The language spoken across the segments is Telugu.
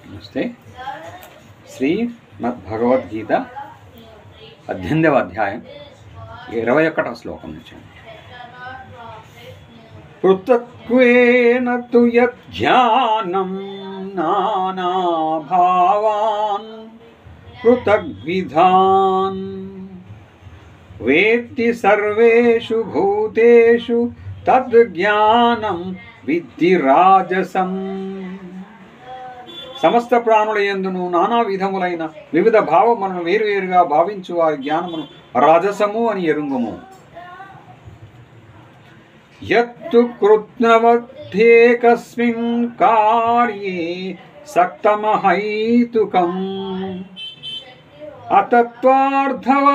నమస్తే. శ్రీమద్భగవద్గీత 18వ అధ్యాయం 21వ శ్లోకం నుంచి. పృథక్వేన తు యజ్ఞానం నానాభావాన్ పృథగ్విధాన్ వేత్తి సర్వేషు భూతేషు తద్జ్ఞానం విద్ధి రాజసం. సమస్త ప్రాణుల యందును నానా విధములైన వివిధ భావములను వేరువేరుగా భావించు వారి జ్ఞానమును రాజసము అని ఎరుంగుము. యత్తు కృత్నవత్యేకస్మిన్ కార్యే సక్తమహైతుకం అతత్వార్థవ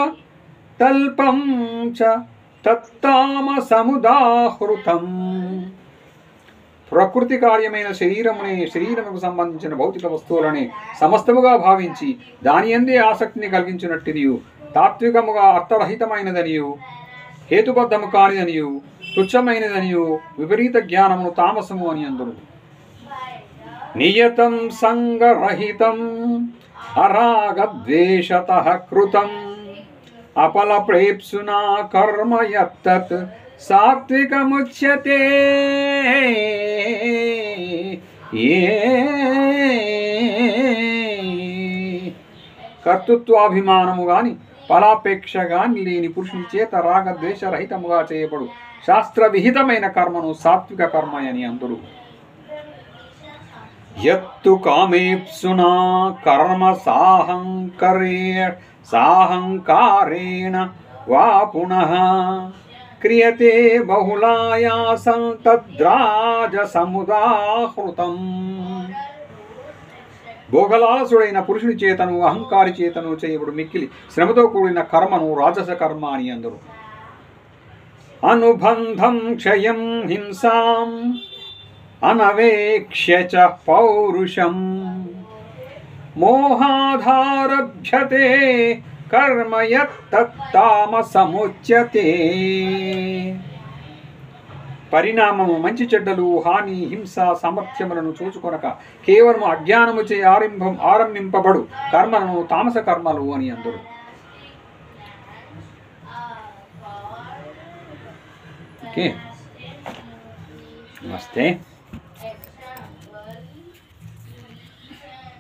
తల్పం చ తత్తామసముదాహృతం. ప్రకృతి కార్యమైన శరీరముకు సంబంధించిన భౌతిక వస్తువులని సమస్తముగా భావించి దాని యందే ఆసక్తిని కలిగించినట్టిదియు, తాత్వికముగా అర్థరహితమైనదనియు, హేతుబద్ధము కానిదనియు, తుచ్చమైనదనియు విపరీత జ్ఞానమును తామసము అని అందురు. నియతం సంగరహితం అరాగద్వేషతః కృతం అపల ప్రేప్సునా కర్మ యత్తత్ సాత్వికముచ్యతే. కర్తృత్వాభిమానము గాని ఫలాపేక్ష గాని లేని పురుషుని చేత రాగద్వేషరహితముగా చేయబడు శాస్త్ర విహితమైన కర్మను సాత్విక కర్మ అని అందురు. యత్తు కామేప్సునా కర్మ సాహంకారేణ వా పునః క్రియతే బహుళాయాసం తద్రాజసముదాహృతం. భోగలాలసుడైన పురుషుని చేతను అహంకారి చేతను చేయబడు మిక్కిలి శ్రమతో కూడిన కర్మను రాజస కర్మ అని అందరు. అనుబంధం క్షయం హింసాం అనవేక్ష్య చ పౌరుషం మోహాధారభ్యతే కర్మ యత్తామసముచ్యతే. పరిణామము మంచి చెడ్డలు, హాని, హింస, సామర్థ్యములను చూచుకొనక కేవలము అజ్ఞానము చే ఆరంభింపబడు కర్మలను తామస కర్మలు అని అందరు. ఓకే, నమస్తే.